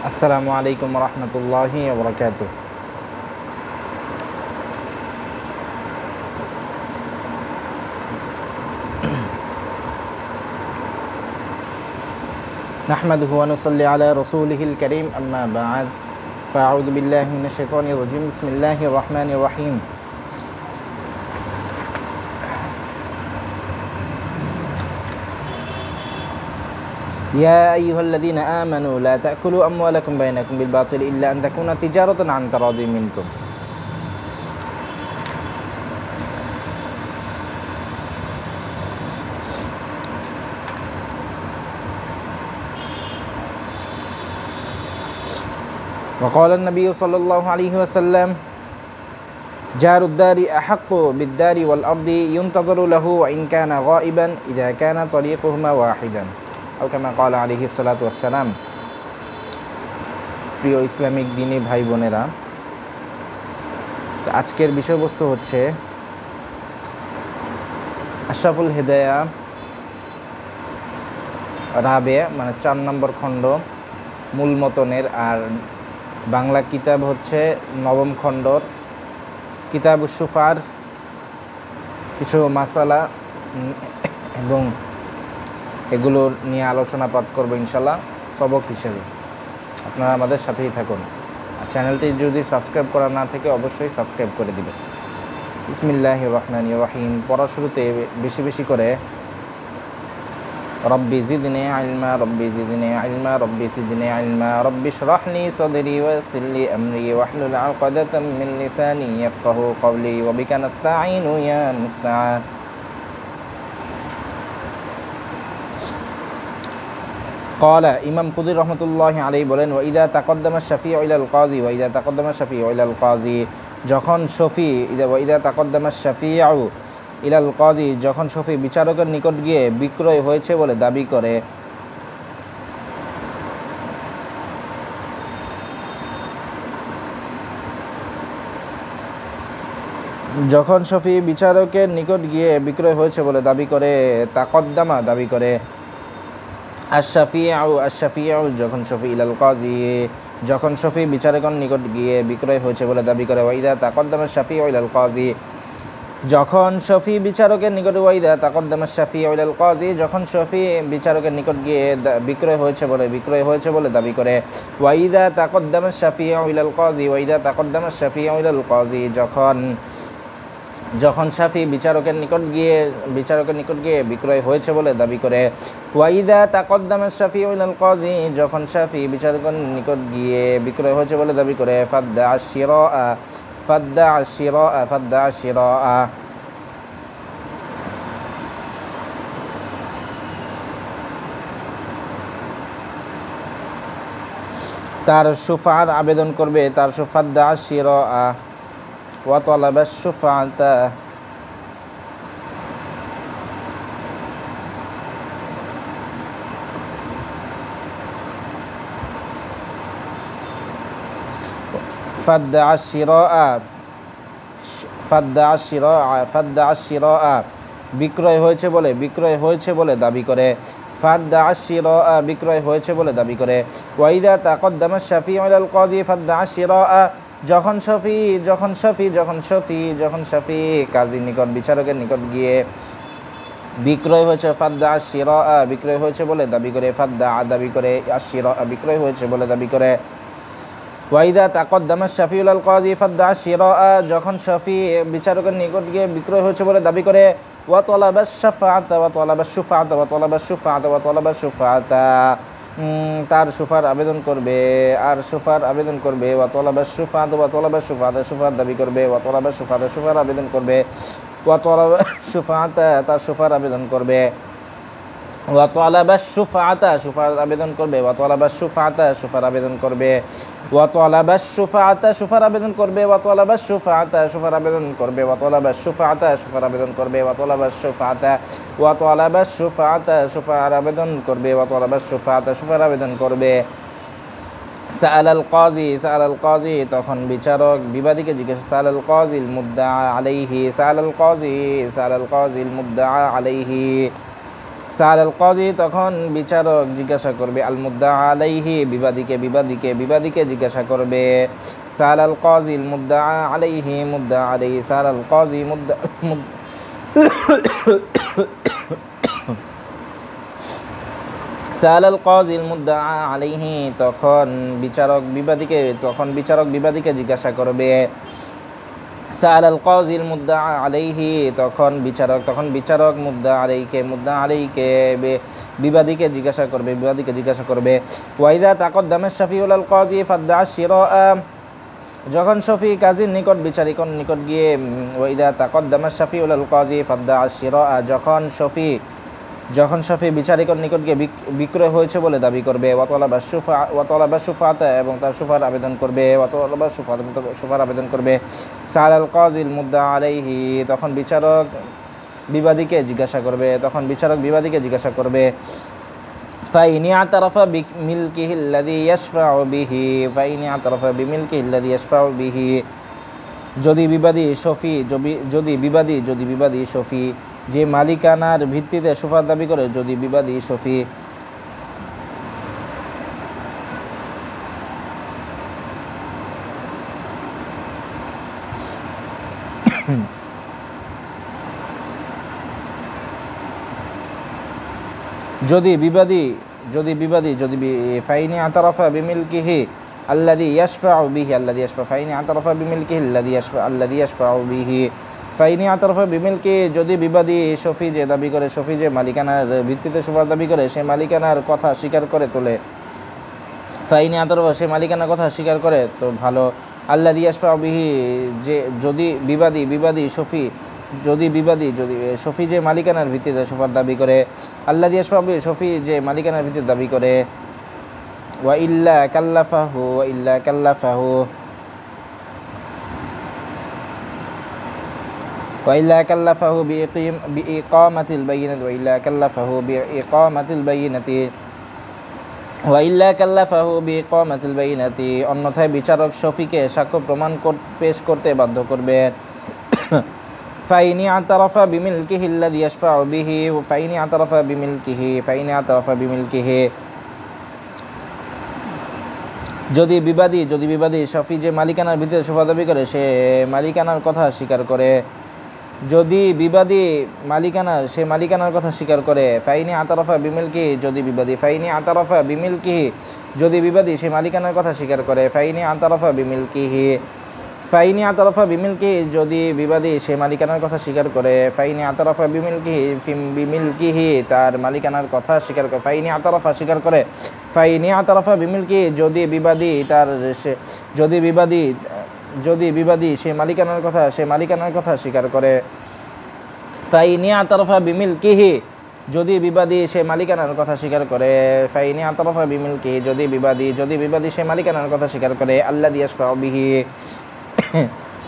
আসসালামু আলাইকুম রহমতুল্লাহি ওয়া বারাকাতুহু। নাহমাদুহু ওয়া নুসাল্লি আলা রাসূলিহিল কারীম, আম্মা বা'দ। ফাআউযু বিল্লাহি মিনাশ শাইতানির রাজীম। বিসমিল্লাহির রহমানির রহিম। ইয়া আইয়ুহাল্লাযীনা আমানু লা তা'কুলু আমওয়ালাকুম বাইনাকুম বিল বাতিল ইল্লা আন তাকুনা তিজারাতান আন তারাদিম মিনকুম। وقال النبي صلى الله عليه وسلم جار الدار أحق بالدار والأرض ينتظر له وإن كان غائبا إذا كان طريقهما واحدا أو كما قال عليه الصلاة والسلام। প্রিয় ইসলামিক দিনী ভাই বোনেরা, আজকের বিষয়বস্তু হচ্ছে আশরাফুল হিদায়া রাবে, মানে 4 নম্বর খণ্ড মূল মতনের, আর বাংলা কিতাব হচ্ছে 9ম খণ্ডর কিতাবুশ শুফার কিছু মাসালা এবং এগুলোর নিয়ে আলোচনা পাঠ করবো ইনশাল্লাহ সবক হিসেবে। আপনারা আমাদের সাথেই থাকুন। আর চ্যানেলটি যদি সাবস্ক্রাইব করা না থাকে অবশ্যই সাবস্ক্রাইব করে দিবেন। বিসমিল্লাহির রহমানির রহিম। পড়া শুরুতে বেশি বেশি করে রব্বি জিদনি ইলমা, রব্বি জিদনি ইলমা, রব্বি জিদনি ইলমা, রব্বি ইশরাহ লি সাদরি ওয়া ইয়াসসির লি আমরি ওয়াহলুল উকদাতাম মিন লিসানি ইয়াফকাহু কওলি ওয়া বিকা নাস্তাঈনু ইয়া মুস্তাআন। قال ইমাম কুদি রহমতুল্লাহি আলাইহি বলেন, ওয়া ইযা তাকদ্দামা শাফিউ ইলাল কাযী, ওয়া ইযা তাকদ্দামা শাফিউ ইলাল কাযী, যখন শফি ওয়া ইযা তাকদ্দামা শাফিউ ইলাল কাযী, যখন শফি বিচারকের নিকট গিয়ে বিক্রয় হয়েছে বলে দাবি করে, যখন শফি বিচারকের নিকট গিয়ে বিক্রয় হয়েছে বলে দাবি করে, তাকদ্দামা দাবি করে, আশ-শাফিউ যখন শফি ইলাল কাযী, যখন শফি বিচারকের নিকট গিয়ে বিক্রয় হয়েছে বলে দাবি করে, ওয়া ইযা তাকদ্দামা শাফিউ ইলাল কাযী, যখন শফি বিচারকের নিকট, ওয়া ইযা তাকদ্দামা শাফিউ ইলাল কাযী, যখন শফি বিচারকের নিকট গিয়ে বিক্রয় হয়েছে বলে দাবি করে, ওয়া ইযা তাকদ্দামা শাফিউ ইলাল কাযী, ওয়া ইযা তাকদ্দামা শাফিউ ইলাল কাযী, যখন শাফি বিচারকের নিকট গিয়ে বিক্রয় হয়েছে বলে দাবি করে, ওয়া ইযা তাকদ্দামা শাফিউ ইলাল কাযী, যখন শাফি বিচারকের নিকট গিয়ে বিক্রয় হয়েছে বলে দাবি করে, ফাদ্দা আশ-শিরাআ, তার শুফার আবেদন করবে, তার ফাদ্দা আশ-শিরাআ ওয়া তালাবা আশ-শুফাআতা, ফাদ্দা আশ-শিরাআ, বিক্রয় হয়েছে বলে দাবি করে, ফাদ্দা আশ-শিরাআ, বিক্রয় হয়েছে বলে দাবি করে, ওয়া ইযা তাকদ্দামা শাফিউ ইলাল কাযী ফাদ্দা আশ-শিরাআ, যখন শফি কাজীর নিকট, বিচারকের নিকট গিয়ে বিক্রয় হয়েছে, ফাদ্দা আশ-শিরাআ, বিক্রয় হয়েছে বলে দাবি করে, ফাদ্দা দাবি করে, আশ-শিরাআ বিক্রয় হয়েছে বলে দাবি করে, ওয়া ইযা তাকদ্দামা শাফিউ ইলাল কাযী ফাদ্দা আশ-শিরাআ, যখন শফি বিচারকের নিকট গিয়ে বিক্রয় হয়েছে বলে দাবি করে, ওয়া তালাবা আশ-শুফাআতা, তার শুফার আবেদন করবে, ওয়া তালাবা আশ-শুফাআতা, শুফার দাবি করবে, ওয়া তালাবা আশ-শুফাআতা, শুফার আবেদন করবে, ওয়া তালাবা আশ-শুফাআতা, তার শুফার আবেদন করবে, ওয়া তালাবা আশ-শুফাআতা, শুফার আবেদন করবে, ওয়া তালাবা আশ-শুফাআতা, শুফার আবেদন করবে, ওয়া তালাবা আশ-শুফাআতা, শুফার আবেদন করবে, ওয়া তালাবা আশ-শুফাআতা, শুফার আবেদন করবে, ওয়া তালাবা আশ-শুফাআতা, শুফার আবেদন করবে, ওয়া তালাবা আশ-শুফাআতা, ওয়া তালাবা আশ-শুফাআতা, শুফার আবেদন করবে, ওয়া তালাবা আশ-শুফাআতা, শুফার আবেদন করবে। সাআলাল কাযী, তখন বিচারক বিবাদীকে জিজ্ঞাসা, সাআলাল কাযীল মুদ্দাআ আলাইহি, সাআলাল কাযী, তখন বিচারক জিজ্ঞাসা করবে, আল মুদ্দা আলাইহি, বিবাদীকে জিজ্ঞাসা করবে। সাআলাল কাযী মুদ্দা আলাইহি, সাআলাল কাযী সাআলাল কাযী মুদ্দা আলাইহি, তখন বিচারক বিবাদীকে জিজ্ঞাসা করবে। সাআলাল কাযী মুদ্দা আলাইহি, তখন বিচারক মুদ্দা আলাইকে বিবাদীকে জিজ্ঞাসা করবে। ওয়া ইযা তাকাদ্দামা শাফিউল আল কাযী ফাদ্দা আশ-শিরা, যখন শফি কাজীর নিকট বিচারকের নিকট গিয়ে, ওয়া ইযা তাকাদ্দামা শাফিউল আল কাযী ফাদ্দা আশ-শিরা, যখন শফি বিচারকের নিকট গিয়ে বিক্রয় হয়েছে বলে দাবি করবে। ওয়া তালাবা শুফাআতা, এবং তার শুফার আবেদন করবে। সাআলাল কাযীল মুদ্দা আলাইহি, তখন বিচারক বিবাদীকে জিজ্ঞাসা করবে। ফাইন ইয়াতারাফা বিমিলকিহি আল্লাযী ইয়াশফাউ বিহি, যদি বিবাদী শফি যে মালিকানার ভিত্তিতে সুফার দাবি করে, যদি বিবাদী শফি ফাইনি আতারাফা বিমিলকিহি আল্লাযী ইয়াশফাউ বিহি, ফাইনি আতারাফা বিমিলকিহি আল্লাযী ইয়াশফাউ বিহি, ফাইনি আতারাফা বিমিলকি, যদি বিবাদী শফি যে মালিকানার ভিত্তিতে সুফার দাবি করে, সে মালিকানার কথা স্বীকার করে তোলে। ফাইনি আতারাফা, সে মালিকানার কথা স্বীকার করে তো ভালো। আল্লাযী ইয়াশফাউ বিহি, যে যদি বিবাদী শফি যে মালিকানার ভিত্তিতে সুফার দাবি করে। আল্লাযী ইয়াশফাউ বিহি, শফি যে মালিকানার ভিত্তিতে দাবি করে। ওয়া ইল্লা কাল্লাফাহু বিইকামাতিল বাইয়িনাতি, অন্যথায় বিচারক শফিকে সাক্ষ্য প্রমাণ পেশ করতে বাধ্য করবেন। ফাইনি আতারাফা বিমিলকিহি আল্লাযী ইয়াশফাউ বিহি, ফাইনি আতারাফা বিমিলকিহি, যদি বিবাদী শফি যে মালিকানার ভিত্তিতে সুফা দাবি করে, সে মালিকানার কথা স্বীকার করে। যদি বিবাদী মালিকানার কথা স্বীকার করে। ফাইনি আতারাফা বিমিলকিহি, যদি বিবাদী সে মালিকানার কথা স্বীকার করে। ফাইনি আতারাফা বিমিলকিহি, যদি বিবাদী সে মালিকানার কথা স্বীকার করে। ফাইনি আতারাফা বিমিলকিহি, তার মালিকানার কথা স্বীকার করে। ফাইনি আতারাফা স্বীকার করে। ফাইনি আতারাফা বিমিলকিহি, যদি বিবাদী সে মালিকানার কথা স্বীকার করে। ফাইনি আতারাফা বিমিলকিহি, যদি বিবাদী সে মালিকানার কথা স্বীকার করে। ফাইনি আতারাফা বিমিলকিহি, যদি বিবাদী সে মালিকানার কথা স্বীকার করে। আল্লাযী ইয়াশফাউ বিহি,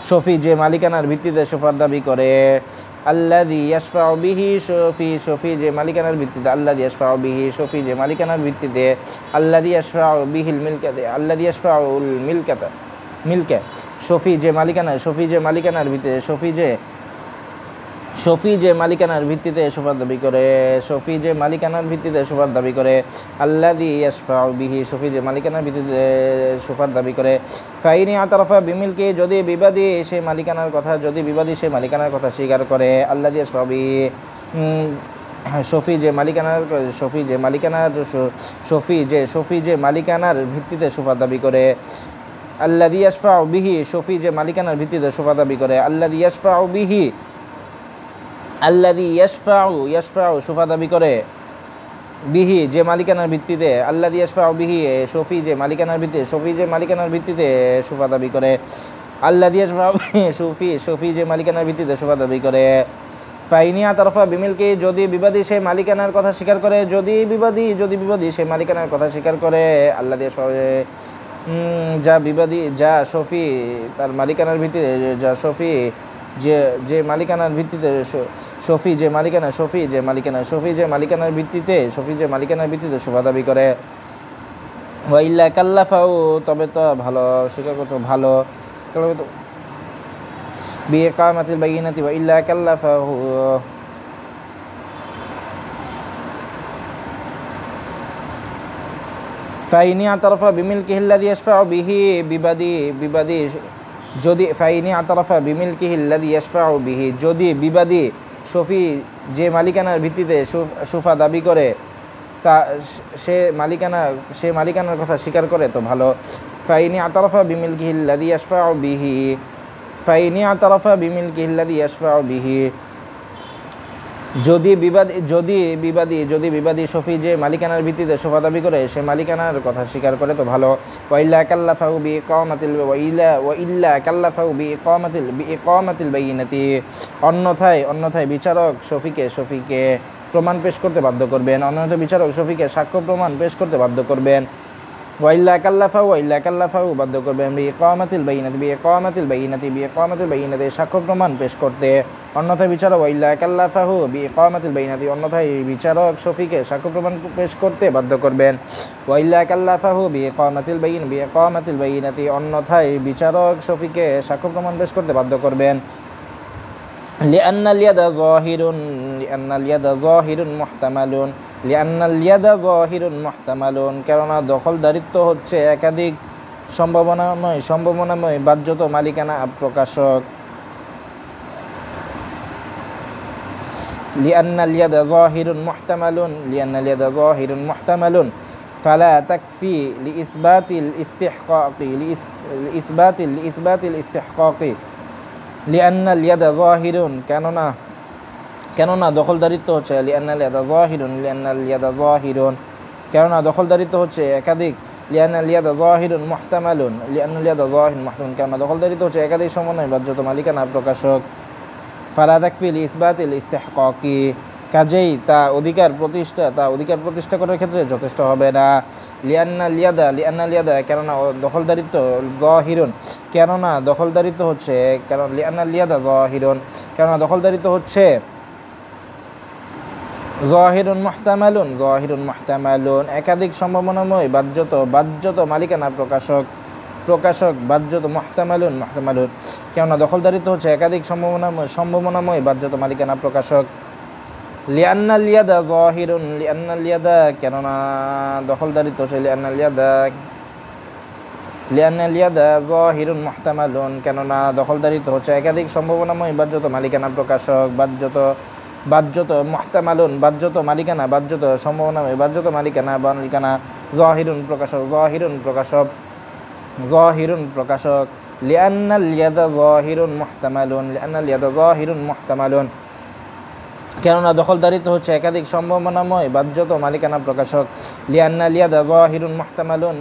শফি যে মালিকানার ভিত্তিতে সুফার দাবি করে। আল্লাযী ইয়াশফাউ বিহি, শফি যে মালিকানার ভিত্তিতে। আল্লাযী ইয়াশফাউ বিহি, শফি যে মালিকানার ভিত্তিতে। আল্লাযী ইয়াশফাউ বিহিল মিলকাতা, আল্লাযী ইয়াশফাউল মিলকা, শফি যে মালিকানার ভিত্তিতে সুফার দাবি করে। আল্লাযী ইয়াশফাউ বিহি, শফি যে মালিকানার ভিত্তিতে সুফার দাবি করে। ফাইনি আতারাফা বিমিলকি, যদি বিবাদী সে মালিকানার কথা স্বীকার করে। আল্লাযী ইয়াশফাউ বিহি, শফি যে মালিকানার ভিত্তিতে সুফার দাবি করে। আল্লাযী ইয়াশফাউ বিহি, শফি যে মালিকানার ভিত্তিতে সুফা দাবি করে। আল্লাযী ইয়াশফাউ সুফা দাবি করে। বিহি যে মালিকানার ভিত্তিতে। আল্লাযী ইয়াশফাউ বিহি, শফি যে মালিকানার ভিত্তিতে সুফা দাবি করে। আল্লাযী ইয়াশফাউ বিহি, শফি যে মালিকানার ভিত্তিতে সুফা দাবি করে। ফাইনি আতারাফা বিমিলকি, যদি বিবাদী সে মালিকানার কথা স্বীকার করে। যদি বিবাদী সে মালিকানার কথা স্বীকার করে। আল্লাযী ইয়াশফাউ, যা শফি তার মালিকানার ভিত্তিতে, যে মালিকানার ভিত্তিতে শফি যে মালিকানার ভিত্তিতে সুফা দাবি করে। ওয়া ইল্লা কাল্লাফাহু, তবে তো ভালো, স্বীকার করতে ভালো। বিইকামাতিল বাইয়িনাতি, ওয়া ইল্লা কাল্লাফাহু ফাইনি আতারফা বিমিলকিহিল্লাযী ইয়াশফাউ বিহি বিবাদী যদি ফাইনি আতারফা বিমিলকিহিল্লাযী ইয়াশফাউ বিহি যদি বিবাদী শফি যে মালিকানার ভিত্তিতে সুফা দাবি করে তা সে মালিকানার কথা স্বীকার করে তো ভালো। ফাইনি আতারফা বিমিলকিহিল্লাযী ইয়াশফাউ বিহি ফাইনি আতারফা বিমিলকিহিল্লাযী ইয়াশফাউ বিহি যদি বিবাদী শফি যে মালিকানার ভিত্তিতে সোফা দাবি করে সে মালিকানার কথা স্বীকার করে তো ভালো। ওয়াইল্লা কাল্লাফাহু বিইকামাতিল বাইয়িনাতি অন্যথায় বিচারক শফিকে প্রমাণ পেশ করতে বাধ্য করবেন। অন্যথায় বিচারক শফিকে সাক্ষ্য প্রমাণ পেশ করতে বাধ্য করবেন। ওয়াইল্লা কাল্লাফাহু বাধ্য করবেন বিইকামাতিল বাইয়িনাতি সাক্ষ্য প্রমাণ পেশ করতে। অন্যথায় বিচারক ওয়াইল্লা কাল্লাফাহু বিইকামাতিল বাইয়িনাতি অন্যথায় বিচারক শফিকে সাক্ষ্য প্রমাণ পেশ করতে বাধ্য করবেন। ওয়াইল্লা কাল্লাফাহু বিইকামাতিল বাইয়িনাতি অন্যথায় বিচারক শফিকে সাক্ষ্য প্রমাণ পেশ করতে বাধ্য করবেন। লিআন্নাল ইয়াদা যাহিরুন কেননা দখলদারিত্ব হচ্ছে একাধিক সম্ভাবনাময় বাহ্যত মালিকানা প্রকাশক। লিআন্নাল ইয়াদা যাহিরুন মুহতামালুন ফালা তাকফি লিইসবাতিল ইসতিহকাকি লিআন্নাল ইয়াদা যাহিরুন কেননা দখলদারিত্ব হচ্ছে লিআন্নাল ইয়াদা যাহিরুন কেননা দখলদারিত্ব হচ্ছে একাধিক লিআন্নাল ইয়াদা যাহিরুন মুহতামালুন কেননা দখলদারিত্ব হচ্ছে একাধিক সমন্বয় বাহ্যত মালিকানা প্রকাশক। ফালা তাকফি লিইসবাতিল ইসতিহকাকি কাজেই তা অধিকার প্রতিষ্ঠা করার ক্ষেত্রে যথেষ্ট হবে না। লিআন্নাল ইয়াদা কেননা দখলদারিত্ব যাহিরুন কেননা দখলদারিত্ব হচ্ছে লিআন্নাল ইয়াদা যাহিরুন কেননা দখলদারিত্ব হচ্ছে যাহিরুন মুহতামালুন একাধিক সম্ভাবনাময় বাহ্যত মালিকানা প্রকাশক বাহ্যত মুহতামালুন কেননা দখলদারিত্ব হচ্ছে একাধিক সম্ভাবনাময় বাহ্যত মালিকানা প্রকাশক। লিআন্নাল ইয়াদা কেননা দখলদারিত্ব হচ্ছে লিআন্নাল ইয়াদা যাহিরুন মুহতামালুন কেননা দখলদারিত্ব হচ্ছে একাধিক সম্ভাবনাময় বাহ্যত মালিকানা প্রকাশক বাহ্যত মুহতামালুন বাহ্যত সম্ভাবনাময় বাহ্যত মালিকানা যাহিরুন প্রকাশক লিআন্নাল ইয়াদা যাহিরুন মুহতামালুন কেননা দখলদারিত্ব হচ্ছে একাধিক সম্ভাবনাময় বাহ্যত মালিকানা প্রকাশক। লিআন্নাল ইয়াদা যাহিরুন মুহতামালুন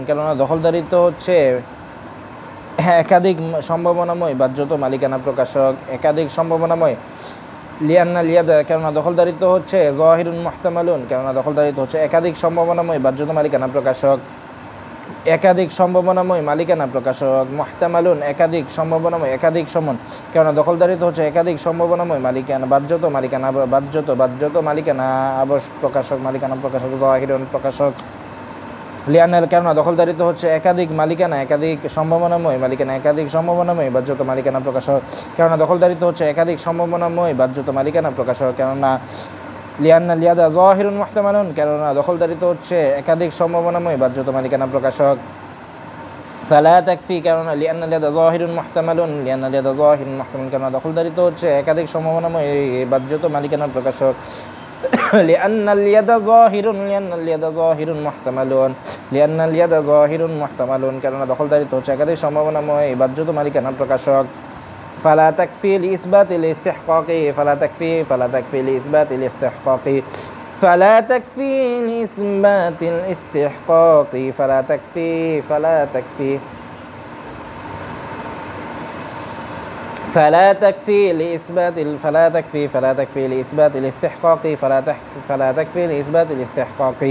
কেননা দখলদারিত্ব হচ্ছে একাধিক সম্ভাবনাময় বাহ্যত মালিকানা প্রকাশক লিআন্নাল ইয়াদা কেননা দখলদারিত্ব হচ্ছে যাহিরুন মুহতামালুন কেননা দখলদারিত্ব হচ্ছে একাধিক সম্ভাবনাময় বাহ্যত মালিকানা প্রকাশক মুহতামালুন একাধিক সমন কেননা দখলদারিত্ব হচ্ছে একাধিক সম্ভাবনাময় মালিকানা বাহ্যত মালিকানা প্রকাশক যাহিরুন প্রকাশক। লিআন্নাল কেননা দখলদারিত্ব হচ্ছে একাধিক সম্ভাবনাময় বাহ্যত মালিকানা প্রকাশক কেননা দখলদারিত্ব হচ্ছে একাধিক সম্ভাবনাময় বাহ্যত মালিকানা প্রকাশক কেননা লিআন্নাল ইয়াদা যাহিরুন মুহতামালুন কেননা দখলদারিত্ব হচ্ছে একাধিক সম্ভাবনাময় বাহ্যত মালিকানা প্রকাশক। ফালা তাকফি কেননা লিআন্নাল ইয়াদা যাহিরুন মুহতামালুন কেননা দখলদারিত্ব হচ্ছে একাধিক সম্ভাবনাময় বাহ্যত মালিকানা প্রকাশক। লিআন্নাল ইয়াদা যাহিরুন মুহতামালুন কেননা দখলদারিত্ব হচ্ছে একাধিক সম্ভাবনাময় বাহ্যত মালিকানা প্রকাশক। فلا تكفي لإثبات الاستحقاق فلا تكفي لإثبات الاستحقاق فلا تكفي لإثبات الاستحقاق فلا تكفي فلا تكفي فلا تكفي لإثبات فلا تكفي فلا تكفي لإثبات الاستحقاق فلا تكفي لإثبات الاستحقاق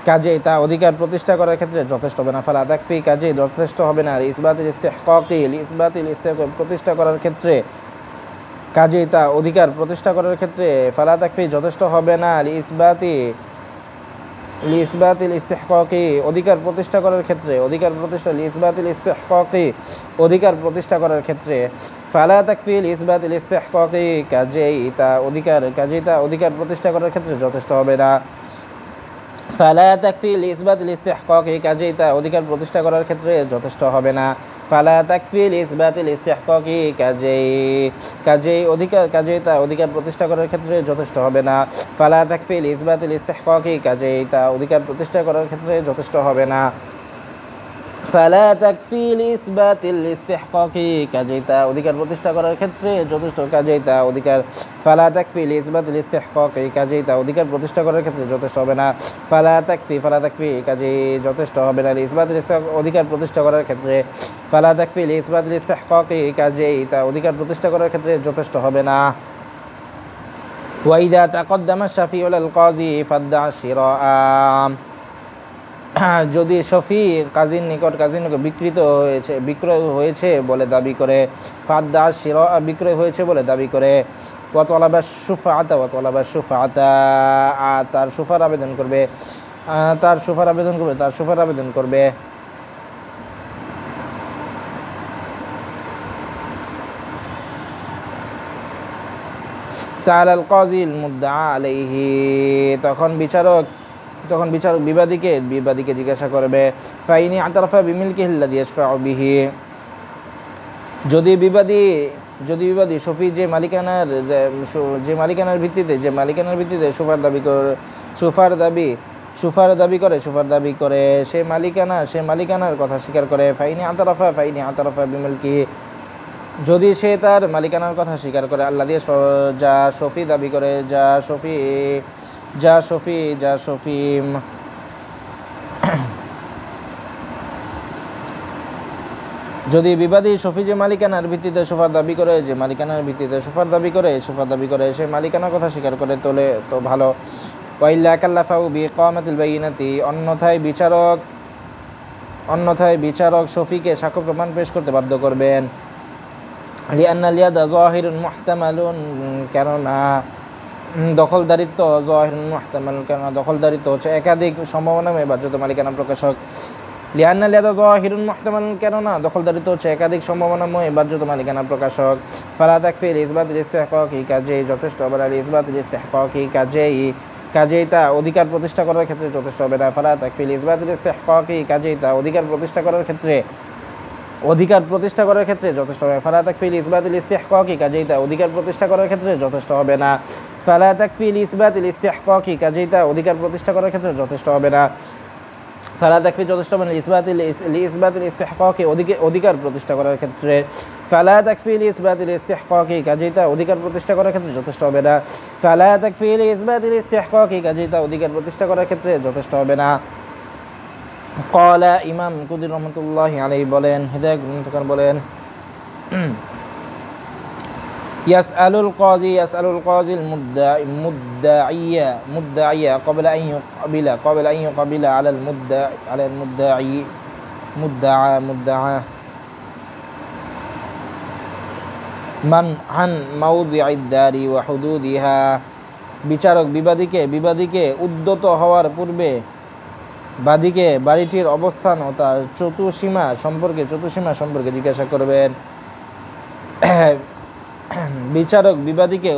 কাজেই তা অধিকার প্রতিষ্ঠা করার ক্ষেত্রে যথেষ্ট হবে না। ফালা তাকফি কাজেই যথেষ্ট হবে না। ইসবাতিল ইস্তিহকাকি ইসবাতিল ইস্তিহকাক প্রতিষ্ঠা করার ক্ষেত্রে কাজেই তা অধিকার প্রতিষ্ঠা করার ক্ষেত্রে ফালা তাকফি যথেষ্ট হবে না। ইসবাতিল ইস্তিহকাকি অধিকার প্রতিষ্ঠা করার ক্ষেত্রে ইসবাতিল ইস্তিহকাকি অধিকার প্রতিষ্ঠা করার ক্ষেত্রে ফালা তাকফি ইসবাতিল ইস্তিহকাকি কাজেই তা অধিকার প্রতিষ্ঠা করার ক্ষেত্রে যথেষ্ট হবে না। ফালা তাকফি ইসবাতিল ইস্তিহকাকি কাজেই তা অধিকার প্রতিষ্ঠা করার ক্ষেত্রে যথেষ্ট হবে না। ফালা তাকফি ইসবাতিল ইস্তিহকাকি কাজেই তা অধিকার প্রতিষ্ঠা করার ক্ষেত্রে যথেষ্ট হবে না। ফালা তাকফি ইসবাতিল ইস্তিহকাকি কাজেই তা অধিকার প্রতিষ্ঠা করার ক্ষেত্রে যথেষ্ট হবে না। ফালা তাকফি ইসবাতিল ইস্তিহকাকি কাজেই তা অধিকার প্রতিষ্ঠা করার ক্ষেত্রে যথেষ্ট ফালা তাকফি ইসবাতিল ইস্তিহকাকি কাজেই তা অধিকার প্রতিষ্ঠা করার ক্ষেত্রে যথেষ্ট হবে না। ফালা তাকফি কাজেই যথেষ্ট হবে না ইসবাতিল অধিকার প্রতিষ্ঠা করার ক্ষেত্রে। ফালা তাকফি ইসবাতিল ইস্তিহকাকি কাজেই তা অধিকার প্রতিষ্ঠা করার ক্ষেত্রে যথেষ্ট হবে না। ওয়াইদা তাকদ্দামা শাফিউল আল কাযী ফাদ্দা শিরাআ যদি শফি কাজীর নিকট বিক্রয় হয়েছে বলে দাবি করে, ফাদ্দা শিরা বিক্রয় হয়েছে বলে দাবি করে, ওয়া তালাবা শুফাআতা তার শুফার আবেদন করবে। সাআল আল কাযীল মুদ্দাআ আলাইহি তখন বিচারক বিবাদীকে জিজ্ঞাসা করবে, ফাইনি আতারাফা বিমিলকিহি আল্লাযী ইয়াশফাউ বিহি যদি বিবাদী শফি যে মালিকানার ভিত্তিতে সুফার দাবি করে সে মালিকানার কথা স্বীকার করে। ফাইনি আতারাফা বিমিলকিহি যদি সে তার মালিকানার কথা স্বীকার করে, আল্লাযী ইয়াশফাউ যা শফি দাবি করে, যদি বিবাদী শফি যে মালিকানার ভিত্তিতে সুফার দাবি করে সে মালিকানার কথা স্বীকার করে তোলে তো ভালো। ওয়াইল্লা কাল্লাফাউ বিইকামাতিল বাইনাতি অন্যথায় বিচারক শফিকে সাক্ষ্য প্রমাণ পেশ করতে বাধ্য করবেন। লিআন্নাল ইয়াদা যাহিরুন মুহতামালুন কেননা দখলদারিত্ব হচ্ছে একাধিক সম্ভাবনাময় বাহ্যত মালিকানা প্রকাশক। লিআন্নাল ইয়াদা যাহিরুন মুহতামালুন কেননা দখলদারিত্ব হচ্ছে একাধিক সম্ভাবনাময় বাহ্যত মালিকানা প্রকাশক। ফালা তাকফি ইসবাতিল ইস্তিহকাকি কাজেই যথেষ্ট হবে না। ইসবাতিল ইস্তিহকাকি কাজেই তা অধিকার প্রতিষ্ঠা করার ক্ষেত্রে যথেষ্ট হবে না। ফালা তাকফি ইসবাতিল ইস্তিহকাকি কাজেই তা অধিকার প্রতিষ্ঠা করার ক্ষেত্রে যথেষ্ট হবে। ফালা তাকফি ইসবাতিল ইস্তিহকাকি কাজেই তা অধিকার প্রতিষ্ঠা করার ক্ষেত্রে যথেষ্ট হবে না। ফালা তাকফি ইসবাতিল ইস্তিহকাকি কাজেই তা অধিকার প্রতিষ্ঠা করার ক্ষেত্রে যথেষ্ট হবে না। ফালা তাকফি যথেষ্ট হবে না ইসবাতিল ইস্তিহকাকি অধিকার প্রতিষ্ঠা করার ক্ষেত্রে। ফালা তাকফি ইসবাতিল ইস্তিহকাকি কাজেই তা অধিকার প্রতিষ্ঠা করার ক্ষেত্রে যথেষ্ট হবে না। ফালা তাকফি ইসবাতিল ইস্তিহকাকি কাজেই তা অধিকার প্রতিষ্ঠা করার ক্ষেত্রে যথেষ্ট হবে না। ক্বালা ইমাম কুদি রহমাতুল্লাহি আলাইহি বলেন, হিদায়াত গ্রন্থকার বলেন, ইয়াসআলুল কাযী মুদ্দাইয়া ক্বাবলা আন ইউকাবিলা আলাল মুদ্দাআ মান আন মাওদি'id দারি ওয়া হুদুদিহা বিচারক বিবাদীকে উদ্যত হওয়ার পূর্বে বাদীকে বাড়িটির অবস্থান ও তার চতুসীমা সম্পর্কে জিজ্ঞাসা করবেন। বিচারক বিবাদীকে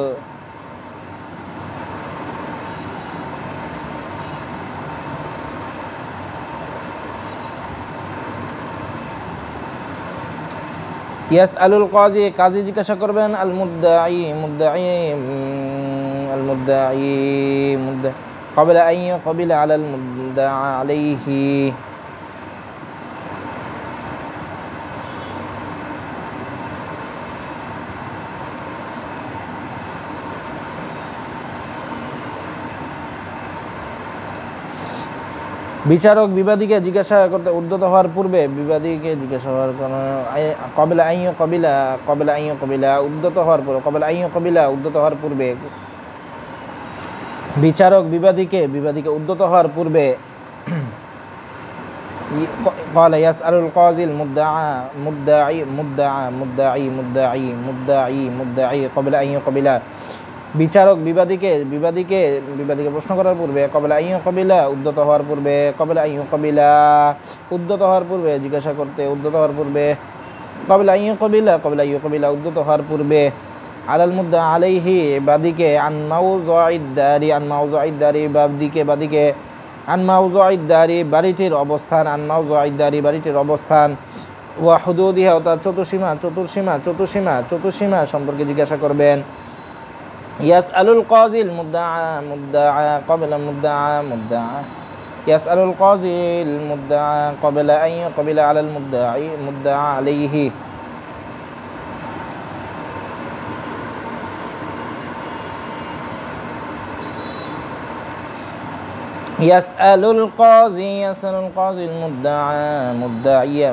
ইয়াসআলুল কাজী জিজ্ঞাসা করবেন আল মুদ্দাঈ ক্বাবলা আন ইউকাবিলা আলাল মুদ্দাআ আলাইহি বিচারক বিবাদীকে জিজ্ঞাসা করতে উদ্যত হওয়ার পূর্বে ক্বাবলা আন ইউকাবিলা উদ্যত হওয়ার পূর্বে বিচারক বিবাদীকে উদ্যত হওয়ার পূর্বে قال يسأل القاضي المدعى مدعي قبل أن يقبل বিচারক বিবাদীকে প্রশ্ন করার পূর্বে কবলা আইয়ু কবিলা উদ্যত হওয়ার পূর্বে কবলা আইয়ু কবিলা উদ্যত হওয়ার পূর্বে জিজ্ঞাসা করতে উদ্যত হওয়ার পূর্বে কবলা আইয়ু কবিলা উদ্যত হওয়ার পূর্বে আলাল মুদ্দা আলাইহি বাদীকে আন মাউযু'id দারি বাদীকে আন মাউযু'id দারি বাড়িটির অবস্থান ওয়া হুদুদিহা তার চতুর্সীমা সম্পর্কে জিজ্ঞাসা করবেন ইয়াসআলুল কাযিল মুদ্দাআ ক্বাবলা ইয়াসআলুল কাযিল মুদ্দাআ ক্বাবলা আন ইয়াকবিলা আলাল মুদ্দাআ আলাইহি يسأل القاضي المدعي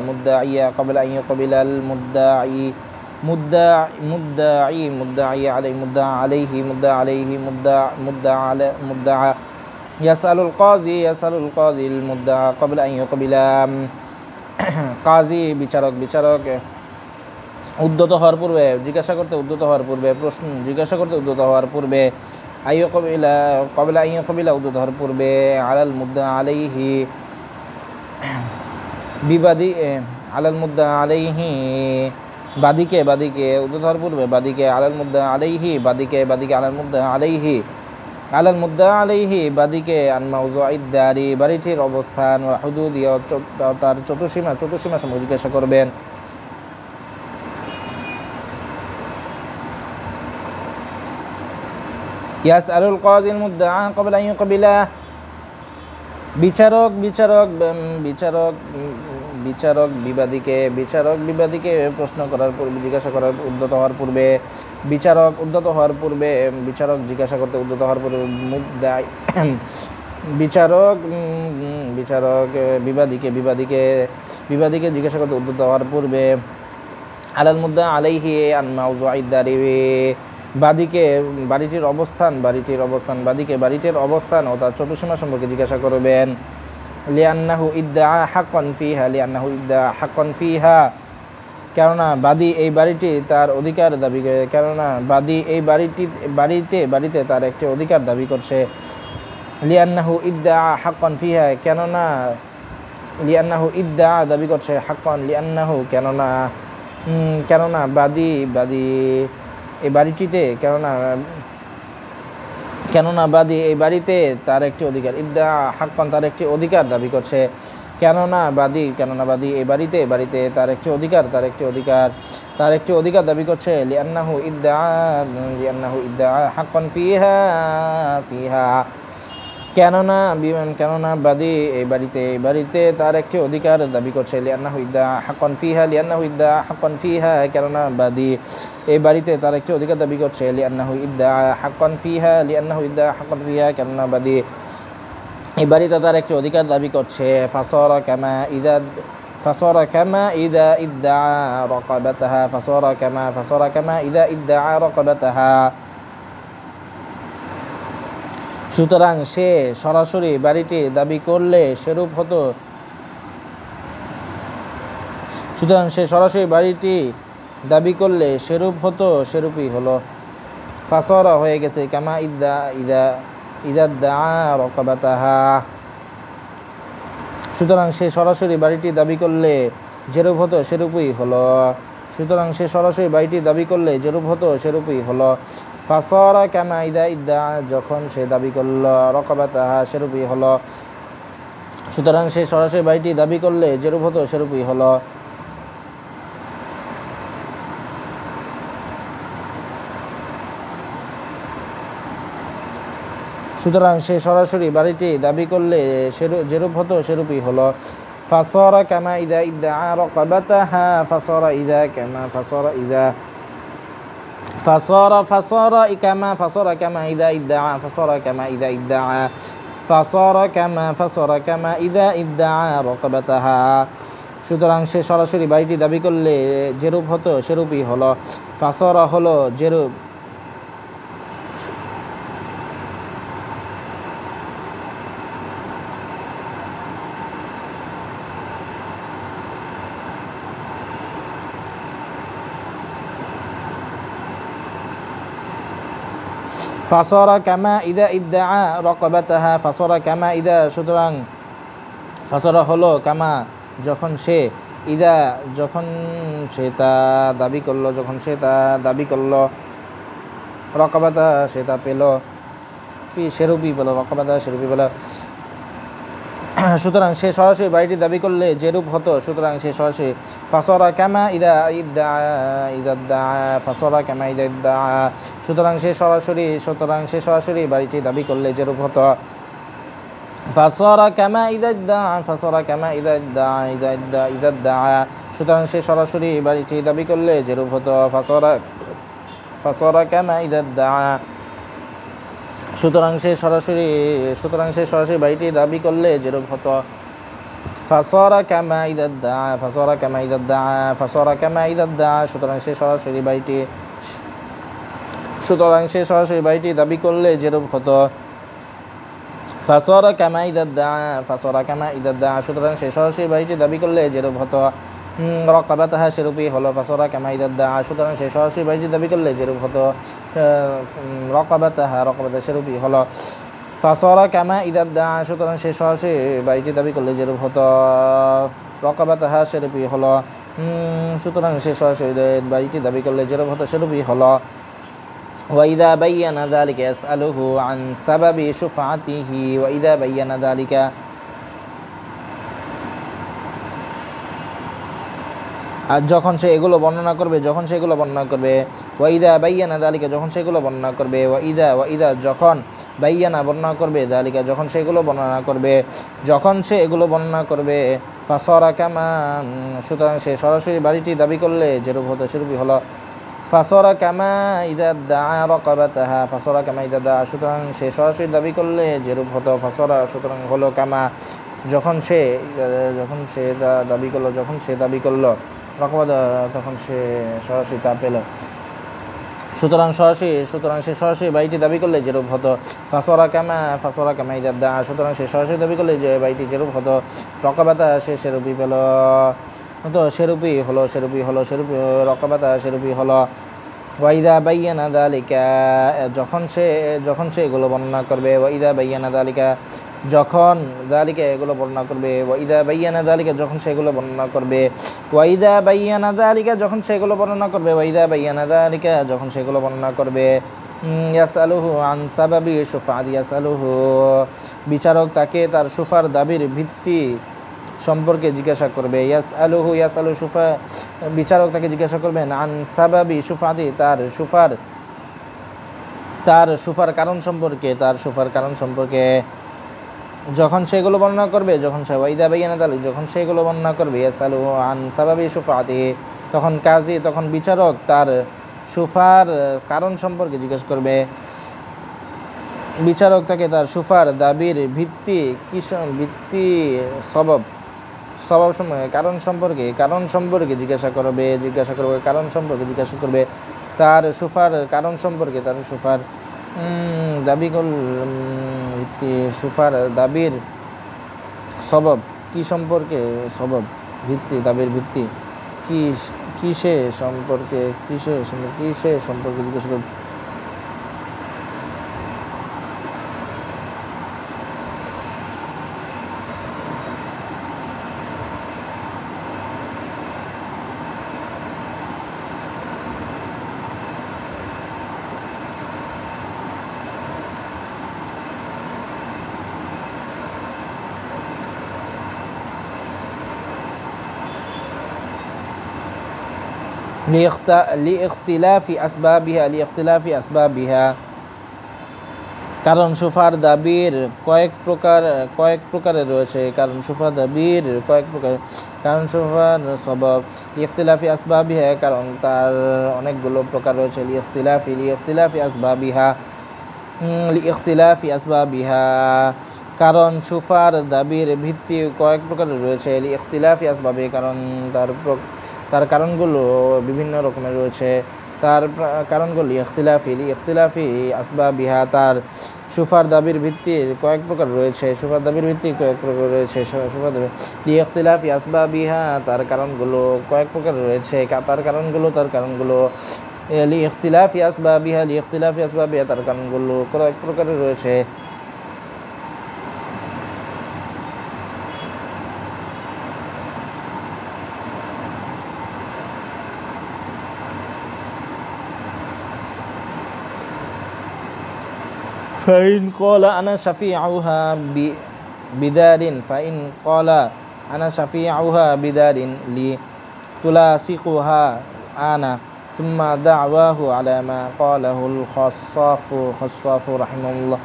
قبل أن يقبل المدعي مدعي عليه مدعى يسأل القاضي المدعى قبل أن يقبل قاضي বিচারক উদ্যত হওয়ার পূর্বে জিজ্ঞাসা করতে উদ্যত হওয়ার পূর্বে আইয়ু কবিলা উদ্যত হওয়ার পূর্বে আলাল মুদ্দা আলাইহি আলাল মুদ্দা আলাইহি বাদীকে উদ্যত হওয়ার পূর্বে বাদীকে আলাল মুদ্দা আলাইহি বাদীকে আলাল মুদ্দা আলাইহি বাদীকে আন মাউযু'id দারি বাড়িটির অবস্থান ওয়া হুদুদিয়া তার চতুর্সীমা সম্পর্কে জিজ্ঞাসা করবেন ইয়াসআলুল কাযিল মুদ্দাআ ক্বাবলা আন ইউকবিলা বিচারক বিবাদীকে প্রশ্ন করার পূর্বে জিজ্ঞাসা করার উদ্যত হওয়ার পূর্বে বিচারক জিজ্ঞাসা করতে উদ্যত হওয়ার পূর্বে মুদ্দাই বিচারক বিবাদীকে জিজ্ঞাসা করতে উদ্যত হওয়ার পূর্বে আলাল মুদ্দা আলাইহি আন মাউযু'id দারি বাদীকে বাড়িটির অবস্থান ও তার চতুর্সীমা সম্পর্কে জিজ্ঞাসা করবেন লিআন্নাহু ইদ্দাআ হাক্কান ফিহা কেননা বাদী এই বাড়িটি তার অধিকার দাবি করে বাড়িতে তার একটি অধিকার দাবি করছে লিআন্নাহু ইদ্দাআ হাক্কান ফিহা দাবি করছে হাক্কান কেননা বাদী এই বাড়িটিতে কেননা বাদী এই বাড়িতে তার একটি অধিকার ইদ্দাআ হাক্কান তার একটি অধিকার দাবি করছে কেননা বাদী এই বাড়িতে তার একটি অধিকার দাবি করছে লিআন্নাহু ইদ্দাআ হাক্কান ফিহা কেননা বাদী এই বাড়িতে তার একটি অধিকার দাবি করছে লিআন্নাহু ইদ্দাআ হাক্কান ফিহা কেননা বাদী এই বাড়িতে তার একটি অধিকার দাবি করছে লিআন্নাহু ইদ্দাআ হাক্কান ফিহা কেননা বাদী এই বাড়িতে তার একটি অধিকার দাবি করছে ফাসারা কামা ইদা ইদ্দাআ রাকাবাতাহা সুতরাং সে সরাসরি বাড়িটি দাবি করলে সেরূপ হতো সেরূপই হলো ফাসরা হয়ে গেছে কামা ইদা রাকাবাতাহা সুতরাং সে সরাসরি বাড়িটি দাবি করলে যেরূপ হতো সেরূপই হলো ফাসরা কামা ইদা যখন সে দাবি করল রাকাবাতাহা সেরূপই হলো সুতরাং সে সরাসরি বাড়িটি দাবি করলে যেরূপ হতো সেরূপই হলো ফাসরা কামা ইদা রাকাবাতাহা ফাসরা কামা ইদা রাকাবাতাহা সুতরাং সে সরাসরি বাড়িটি দাবি করলে যেরূপ হতো সেরূপই হলো ফাসরা হলো যেরূপ ফাসরা কামা ইদা ইদ্দা রাকাবাতাহা, ফাসরা কামা ইদা, সুতরাং ফাসরা হলো কামা যখন সে, ইদা যখন সে তা দাবি করলো, যখন সে তা দাবি করলো, রাকাবাতা সে তা পেল, সেরূপই পেল, রাকাবাতা সেরূপই পেল। সুতরাং সে সরাসরি বাড়িটি দাবি করলে যেরূপ হতো, সুতরাং সে সরাসরি ফাসরা কামা ইদা ইদ্দা ইদা, ফাসরা কামা ইদা ইদ্দা, সুতরাং সে সরাসরি বাড়িটি দাবি করলে যেরূপ হতো। ফাসরা কামা ইদা ইদ্দা, ফাসরা কামা ইদা ইদ্দা ইদা, সুতরাং সে সরাসরি বাড়িটি দাবি করলে যেরূপ হতো। ফাসরা কামা ইদা ইদ্দা, সুতরাং সে সরাসরি বাড়িটি দাবি করলে যেরূপ হতো। ফাসরা কামা ইদা ইদ্দা, ফাসরা কামা ইদা ইদ্দা, ফাসরা কামা ইদা ইদ্দা, সুতরাং সে সরাসরি বাড়িটি দাবি করলে যেরূপ হতো। ফাসরা কামা ইদা ইদ্দা, ফাসরা কামা ইদা ইদ্দা, সুতরাং সে সরাসরি বাড়িটি দাবি করলে যেরূপ হতো। রাকাবাতাহা সেরূপই হলো ফাসরা কামা ইদা ইদ্দা, সুতরাং সে সরাসরি বাড়িটি দাবি করলে যেরূপ হতো। রাকাবাতাহা সেরূপই হলো ফাসরা কামা ইদা ইদ্দা, সুতরাং সে সরাসরি বাড়িটি দাবি করলে যেরূপ হতো। রাকাবাতাহা সেরূপই হলো, সুতরাং সে সরাসরি বাড়িটি দাবি করলে যেরূপ হতো সেরূপই হলো। وإذا بين ذلك يسأله عن سبب شفعته وإذا بين ذلك, আর যখন সে এগুলো বর্ণনা করবে, ওয়াইদা বাইয়ানা দালিকা, যখন সেগুলো বর্ণনা করবে, ওয়াইদা যখন বাইয়ানা বর্ণনা করবে, দালিকা যখন সেগুলো বর্ণনা করবে, ফাসরা কামা, সুতরাং সে সরাসরি বাড়িটি দাবি করলে যেরূপ হতো সেরূপই হলো। ফাসরা কামা ইদা ইদ্দা রাকাবাতাহা, ফাসরা কামা ইদা ইদ্দা, সুতরাং সে সরাসরি দাবি করলে যেরূপ হতো। ফাসরা সুতরাং হলো কামা যখন সে দাবি করলো, রাকাবাতা তখন সে সরাসরি তা পেল। সুতরাং সে সরাসরি বাড়িটি দাবি করলে যেরূপ হতো। ফাসরা কামা ইদা ইদ্দা, সুতরাং সে সরাসরি দাবি করলে যে বাড়িটি যেরূপ হতো। রাকাবাতা সে সেরূপই পেল, সেরূপই হলো রাকাবাতা সেরূপই হলো। ওয়াইদা বাইয়ানা দালিকা, যখন সে এগুলো বর্ণনা করবে। ওয়াইদা বাইয়ানা দালিকা, যখন দালিকা এগুলো বর্ণনা করবে। ওয়াইদা বাইয়ানা দালিকা, যখন সেগুলো বর্ণনা করবে। ওয়াইদা বাইয়ানা দালিকা, যখন সেগুলো বর্ণনা করবে। ওয়াইদা বাইয়ানা দালিকা, যখন সেগুলো বর্ণনা করবে। ইয়াসআলুহু আন সাবাবি শুফাআতি, ইয়াসআলুহু বিচারক তাকে তার শুফার দাবির ভিত্তি সম্পর্কে জিজ্ঞাসা করবে। ইয়াসআলু শুফা, বিচারক তাকে জিজ্ঞাসা করবেন। আন সাবাবি শুফাআতি, তার শুফার কারণ সম্পর্কে, যখন সেগুলো বর্ণনা করবে। ওয়াইদা বাইয়ানা দালিক, যখন সেগুলো বর্ণনা করবে। ইয়াসআলু আন সাবাবি শুফাআতি, তখন বিচারক তার শুফার কারণ সম্পর্কে জিজ্ঞাসা করবে। বিচারক তাকে তার শুফার দাবির ভিত্তি সবব কারণ সম্পর্কে জিজ্ঞাসা করবে। তার শুফার কারণ সম্পর্কে, তার শুফার শুফার দাবির সবব কি সম্পর্কে, দাবির ভিত্তি কিসে সম্পর্কে জিজ্ঞাসা করবে। লিইখতিলাফি আসবাবিহা, কারণ শুফার দাবির কয়েক প্রকারের রয়েছে। কারণ শুফার সবব। লিইখতিলাফি আসবাবিহা, কারণ তার অনেকগুলো প্রকার রয়েছে। লিইখতিলাফি আসবাবিহা, কারণ শুফার দাবির ভিত্তি কয়েক প্রকারের রয়েছে। লিইখতিলাফি আসবাবিহা, কারণ তার কারণগুলো বিভিন্ন রকমের রয়েছে। তার কারণগুলো লিইখতিলাফি আসবাবিহা, তার শুফার দাবির ভিত্তির কয়েক প্রকার রয়েছে। লিইখতিলাফি আসবাবিহা, তার কারণগুলো কয়েক প্রকার রয়েছে। তার কারণগুলো লিইখতিলাফি আসবাবিহা তার কারণগুলো কয়েক প্রকারের রয়েছে। ফাইন ক্বালা আনা শাফিউহা বিদারিন লি তুলাসিকুহা আনা থুম্মা দাওয়াহু আলা মা ক্বালাহুল খাসসাফু রাহিমাহুল্লাহ।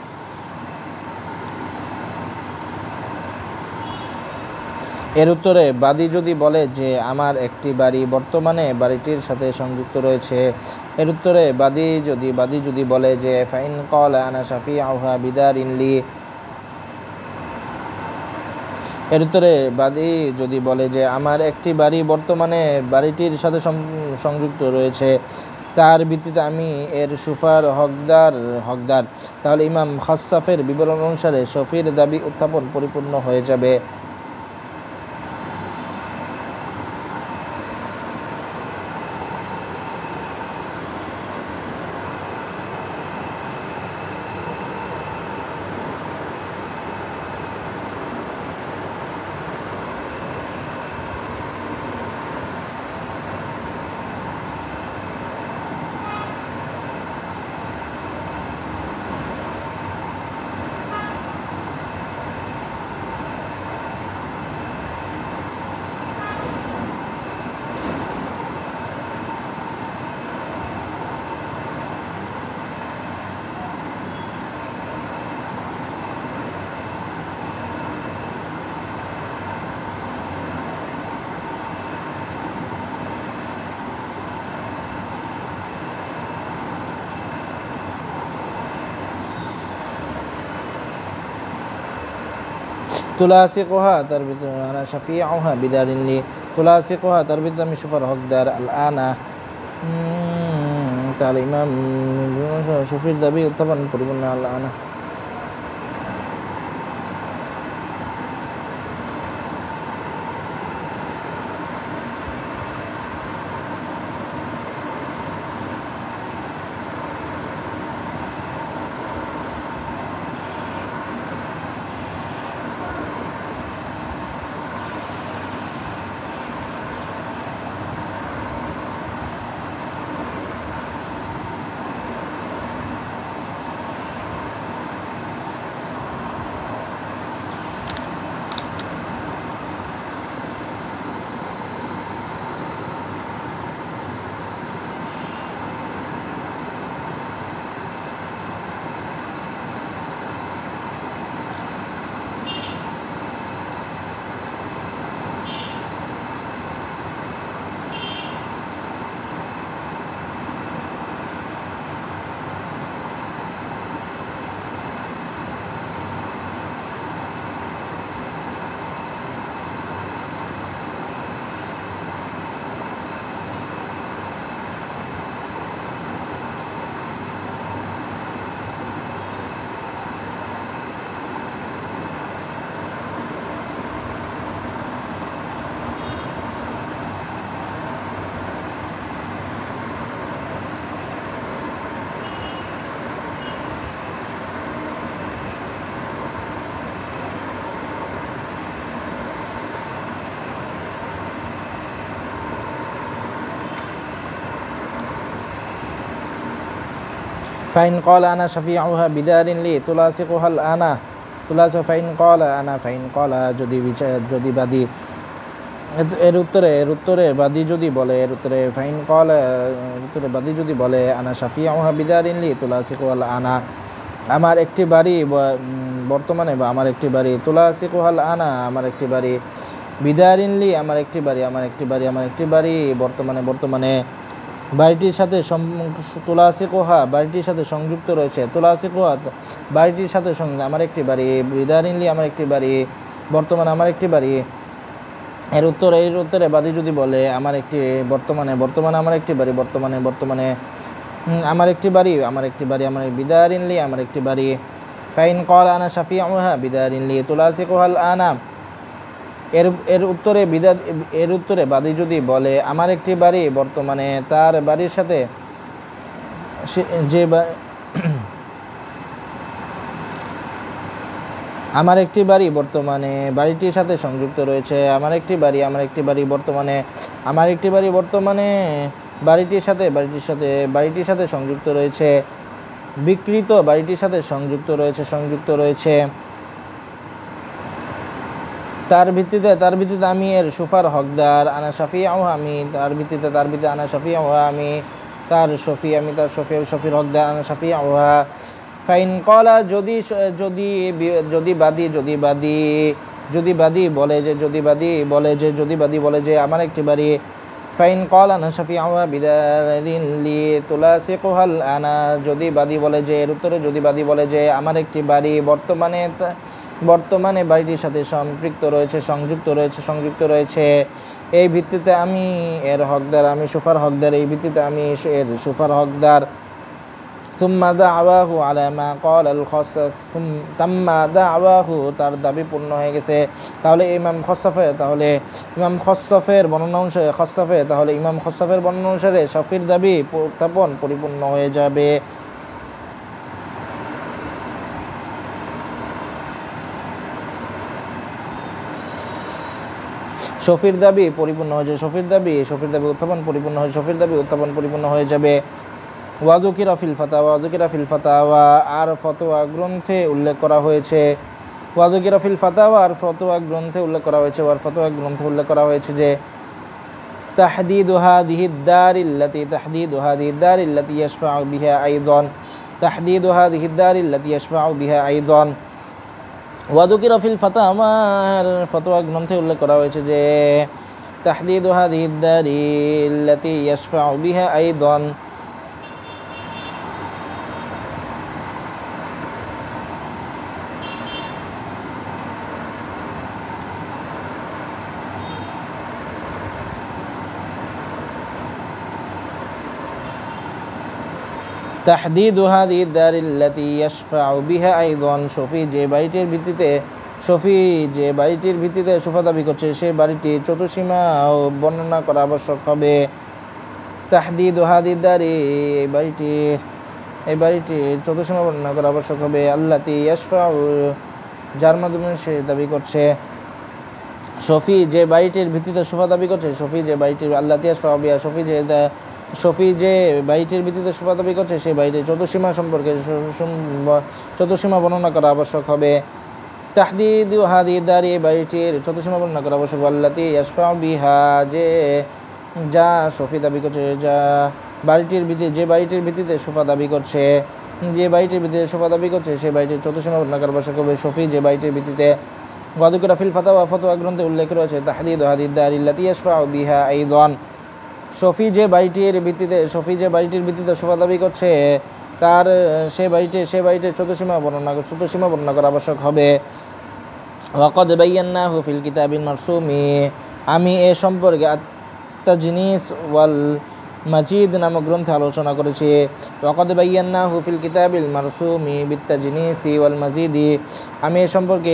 এর উত্তরে বাদী যদি বলে যে আমার একটি বাড়ি বর্তমানে বাড়িটির সাথে সংযুক্ত রয়েছে, এর উত্তরে বাদী যদি বলে যে ফাইন ক্বালা আনা শাফিউহা বিদারিন লি, এর উত্তরে বাদী যদি বলে যে আমার একটি বাড়ি বর্তমানে বাড়িটির সাথে সংযুক্ত রয়েছে, তার ভিত্তিতে আমি এর সুফার হকদার, তাহলে ইমাম খাসসাফের বিবরণ অনুসারে শফির দাবি উত্থাপন পরিপূর্ণ হয়ে যাবে। তুলাসিকুহা তার ভিতরে আনা শাফিউহা বিদারিন লি তুলাসিকুহা তার ভিতরে আমি সুফার হকদার আল আনা, তাহলে ইমাম শফির দাবি উত্থাপন পরিপূর্ণ আল আনা। ফাইন ক্বালা আনা শাফিউহা বিদারিন লি তুলাসিকুহা আল আনা ফাইন ক্বালা যদি বাদী এর উত্তরে বাদী যদি বলে আনা শাফিউহা বিদারিন লি তুলাসিকুহা আল আনা, আমার একটি বাড়ি বর্তমানে বা আমার একটি বাড়ি, তুলাসিকুহা আল আনা আমার একটি বাড়ি, বিদারিন লি আমার একটি বাড়ি বর্তমানে বাড়িটির সাথে তুলাসিকুহা বাড়িটির সাথে সংযুক্ত রয়েছে, তুলাসিকুহা বাড়িটির সাথে আমার একটি বাড়ি, বিদারিন লি আমার একটি বাড়ি বর্তমানে আমার একটি বাড়ি। এর উত্তরে বাদী যদি বলে আমার একটি বর্তমানে আমার একটি বাড়ি আমার একটি বাড়ি আমার বিদারিন লি আমার একটি বাড়ি। ফাইন ক্বালা আনা শাফিউহা বিদারিন লি তুলাসিকুহা আল আনা, এর উত্তরে বাদী যদি বলে আমার একটি বাড়ি বর্তমানে তার বাড়ির সাথে যে আমার একটি বাড়ি বর্তমানে বাড়িটির সাথে সংযুক্ত রয়েছে। আমার একটি বাড়ি বর্তমানে বাড়িটির সাথে সংযুক্ত রয়েছে। বিকৃত বাড়িটির সাথে সংযুক্ত রয়েছে। তার ভিত্তিতে আমি এর সুফার হকদার। আনা শাফিউহা, আমি তার ভিত্তিতে আনা শাফিউহা, আমি তার শফির হকদার। আনা শাফিউহা। ফাইন ক্বালা, যদি বাদী বলে যে আমার একটি বাড়ি। ফাইন ক্বালা আনা শাফিউহা বিদারিন লি তুলাসিকুহাল আনা, যদি বাদী বলে যে এর উত্তরে যদি বাদী বলে যে আমার একটি বাড়ি বর্তমানে বাড়িটির সাথে সংযুক্ত রয়েছে, এই ভিত্তিতে আমি এর হকদার, আমি সুফার হকদার, এই ভিত্তিতে আমি এর সুফার হকদার। সুম্মা দাওয়াহু আলা মা ক্বালা আল খাসাফ, তাম্মা দাওয়াহু, তার দাবি পূর্ণ হয়ে গেছে। তাহলে ইমাম খসফের বর্ণনা অনুসারে শফির দাবি উত্থাপন পরিপূর্ণ হয়ে যাবে। শফির দাবি উত্থাপন পরিপূর্ণ হয়ে যাবে। ওয়াযুকিরা ফিল ফাতাওয়া, আর ফতোয়া গ্রন্থে উল্লেখ করা হয়েছে। ওয়ার ফতোয়া গ্রন্থে উল্লেখ করা হয়েছে যে তাহদীদু হাযিহিদ দারিল্লাতী ইয়াশফাউ বিহা আইদান। ওয়াযুকিরা ফিল ফাতাওয়া, ফতোয়া গ্রন্থে উল্লেখ করা হয়েছে যে তাহদীদু হাযিহিদ দারিল্লাতী ইয়াশফাউ বিহা আইদান। তাহদীদু হাযিহিদ দারিল্লাতী ইয়াশফাউ বিহা আইদান, শফি যে বাড়িটির ভিত্তিতে সুফা দাবি করছে সেই বাড়িটির চতুসীমা বর্ণনা করা আবশ্যক হবে। তাহদীদু হাযিহিদ দারি, এই বাড়িটির চতুসীমা বর্ণনা করা আবশ্যক হবে। আল্লাতী ইয়াশফাউ, যার মাধ্যমে সে দাবি করছে। শফি যে বাড়িটির ভিত্তিতে সুফা দাবি করছে, আল্লাতী ইয়াশফাউ বিহা, শফি যে বাড়িটির ভিত্তিতে সুফা দাবি করছে সেই বাড়িটির চতুসীমা বর্ণনা করা আবশ্যক হবে। তাহদীদু হাযিহিদ দারি, এই বাড়িটির চতুসীমা বর্ণনা করা আবশ্যক। আল্লাতী ইয়াশফাউ বিহা, যা শফি দাবি করছে, যে বাড়িটির ভিত্তিতে সুফা দাবি করছে সেই বাড়িটির চতুসীমা বর্ণনা করা আবশ্যক হবে। শফি যে বাড়িটির ভিত্তিতে। ওয়াযুকিরা ফিল ফাতাওয়া, ফতোয়া গ্রন্থে উল্লেখ রয়েছে তাহদীদু হাযিহিদ দারিল্লাতী ইয়াশফাউ বিহা আইদান। শফি যে বাড়িটির ভিত্তিতে সুফা দাবি করছে তার সে বাড়িটির চতুসীমা বর্ণনা করা আবশ্যক হবে। ওয়াকাদ বায়্যানাহু ফিল কিতাবিল মারসুমি, আমি এ সম্পর্কে আত-তাজনিস ওয়াল মাজিদ নামক গ্রন্থে আলোচনা করেছি। ওয়াকাদ বায়্যানাহু ফিল কিতাবিল মারসুমি বিত-তাজনিসি ওয়াল মাজিদি, আমি এ সম্পর্কে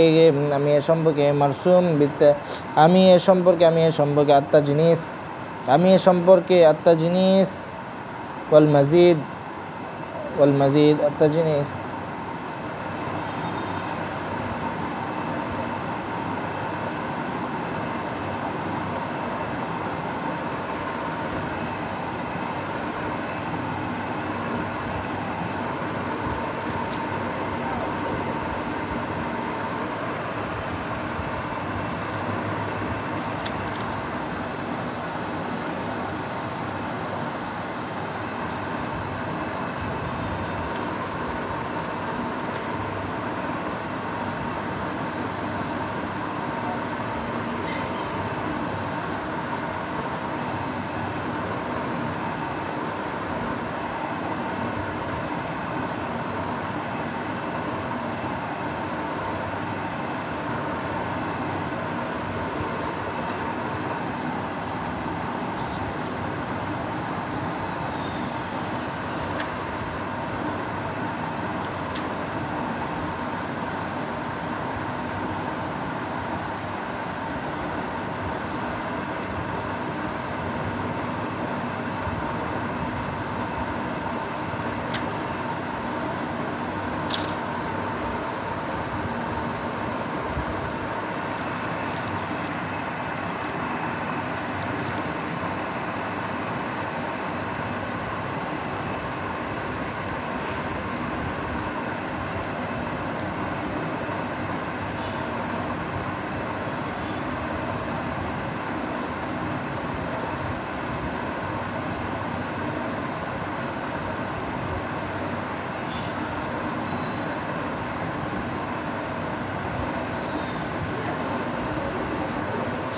আত-তাজনিস ওয়াল মাজিদ আত-তাজনিস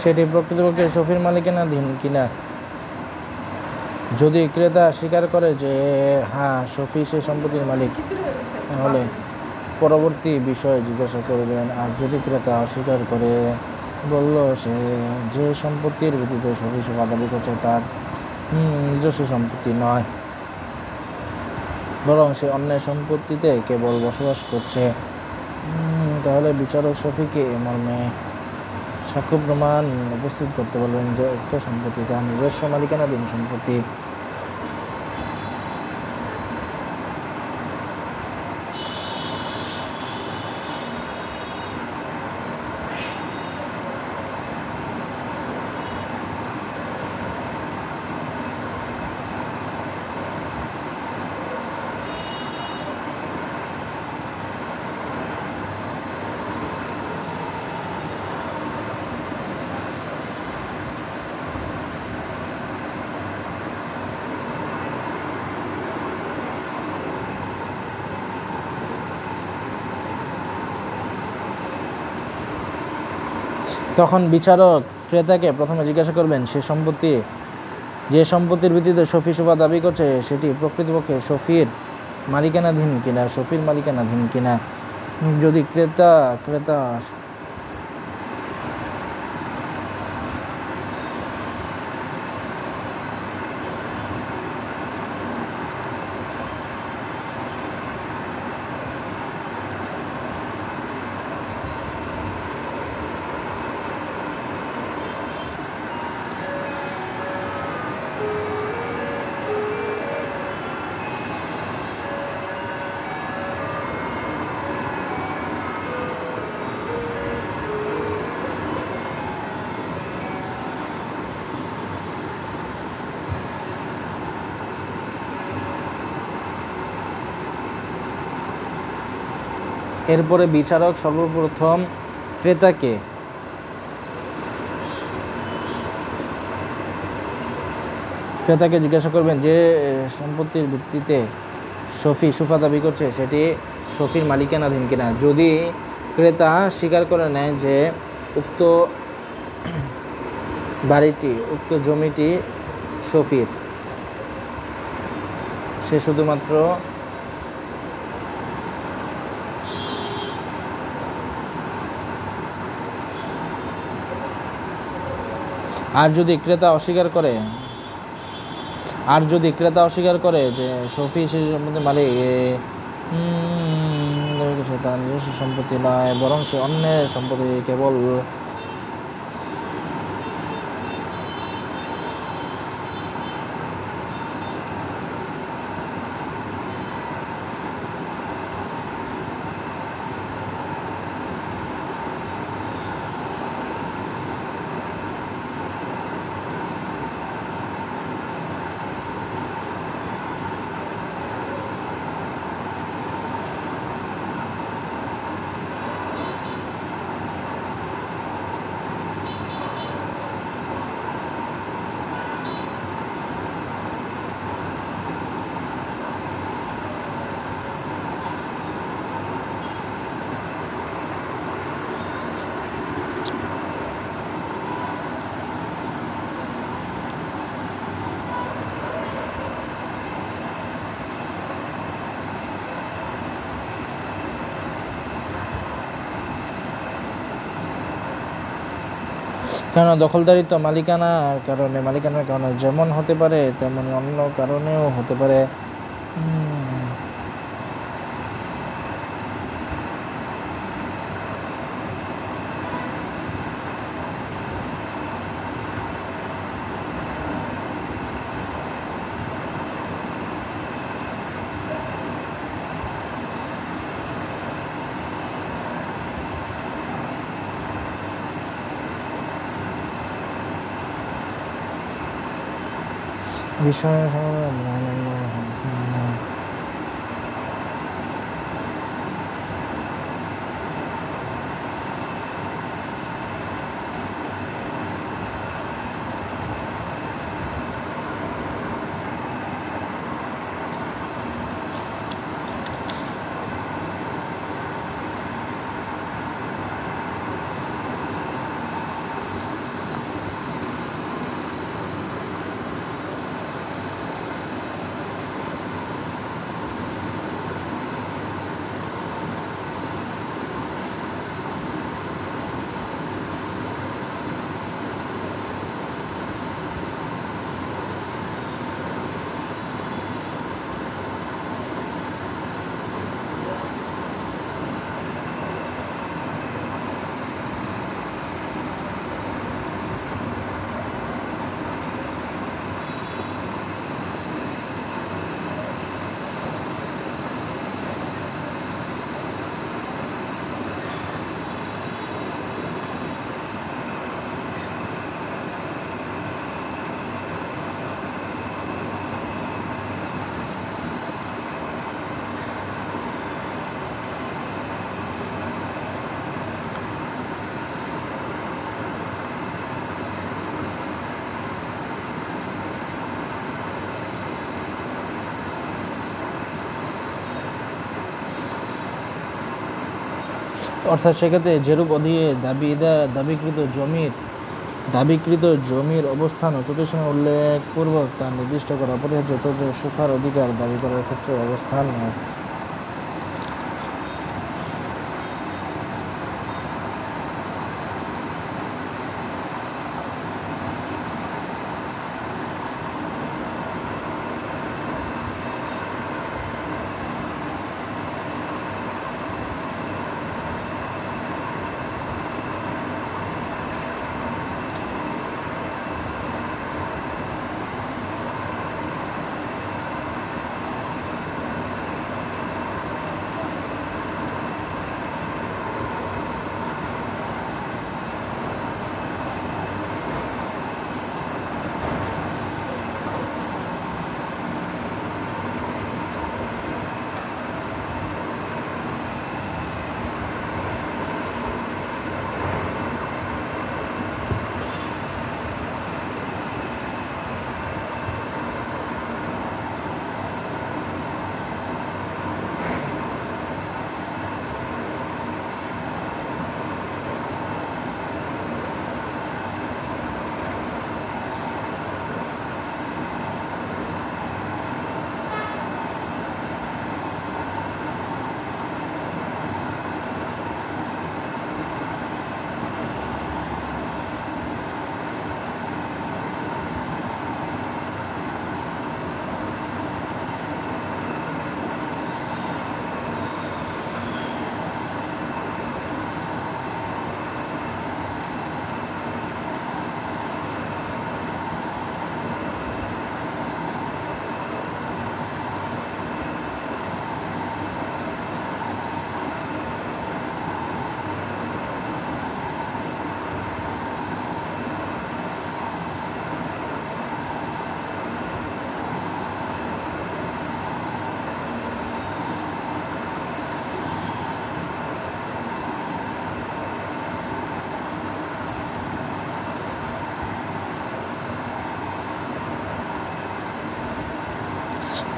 সেটি প্রকৃতপক্ষে শফির মালিকানাধীন কিনা। যদি ক্রেতা স্বীকার করে যে হ্যাঁ শফি সে সম্পত্তির মালিক, তাহলে পরবর্তী বিষয়ে জিজ্ঞাসা করবেন। আর যদি ক্রেতা অস্বীকার করে, বলল সে যে সম্পত্তির ভিত্তিতে শফি সুফা দাবি করছে তার নিজস্ব সম্পত্তি নয়, বরং সে অন্যের সম্পত্তিতে কেবল বসবাস করছে, তাহলে বিচারক শফিকে এ মর্মে সাক্ষ্য প্রমাণ উপস্থিত করতে বলবেন যে উক্ত সম্পত্তি তার নিজস্ব মালিকানাধীন সম্পত্তি। তখন বিচারক ক্রেতাকে প্রথমে জিজ্ঞাসা করবেন যে সম্পত্তির ভিত্তিতে শফি সুফা দাবি করছে সেটি প্রকৃতপক্ষে শফির মালিকানাধীন কিনা। যদি ক্রেতা এরপরে বিচারক সর্বপ্রথম ক্রেতাকে জিজ্ঞাসা করবেন যে সম্পত্তির ভিত্তিতে শফি সুফা দাবি করছে সেটি শফির মালিকানাধীন কিনা। যদি ক্রেতা স্বীকার করে নেয় যে উক্ত জমিটি শফির, সে শুধুমাত্র আর যদি ক্রেতা অস্বীকার করে যে শফি সেই সম্পত্তির মালিক, তার নিজস্ব সম্পত্তি নয়, বরং সে অন্যের সম্পত্তি কেবল কেন দখলদারিত্ব মালিকানার কারণে যেমন হতে পারে তেমনি অন্য কারণেও হতে পারে। বিষয় অর্থাৎ সেক্ষেত্রে যেরূপ অধীয়ে দাবিকৃত জমির অবস্থান ও চতুর্সীমা উল্লেখপূর্বক তা নির্দিষ্ট করা অপরিহার্য, তবে সুফার অধিকার দাবি করার ক্ষেত্রে অবস্থান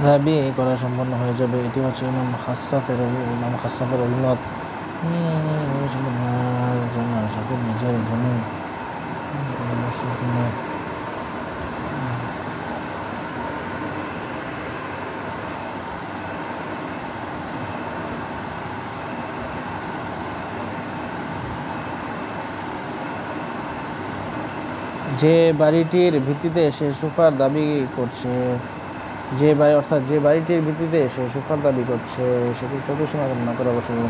দাবি করা সম্পন্ন হয়ে যাবে। এটি হচ্ছে ইমাম খাসাফের অভিমত। জন্য শাফির নিজের জমিন যে বাড়িটির ভিত্তিতে সে সুফার দাবি করছে, যে বাড়িটির ভিত্তিতে সে সুফার দাবি করছে সেটি চতুর্সীমা গণনা করে অবশ্যই।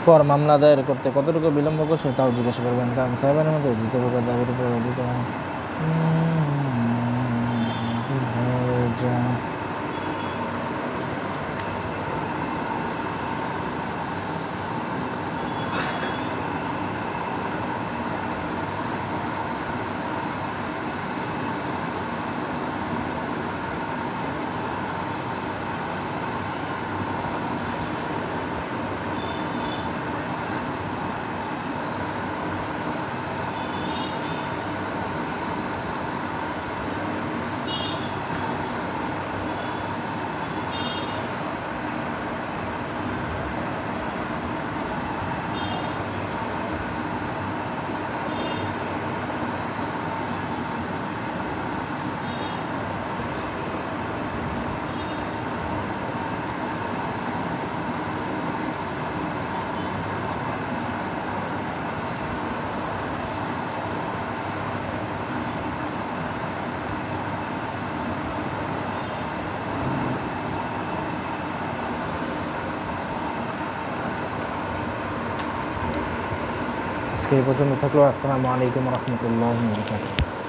পর মামলা দায়ের করতে কতটুকু বিলম্ব করছে তাও জিজ্ঞাসা করবেন, কারণ সাহেবের মধ্যে দ্বিতীয় প্রকার দাবির উপর অধিকার আজকে এই পর্যন্ত থাকলো। আসসালামু আলাইকুম রহমতুল্লাহ বরকাতুহু।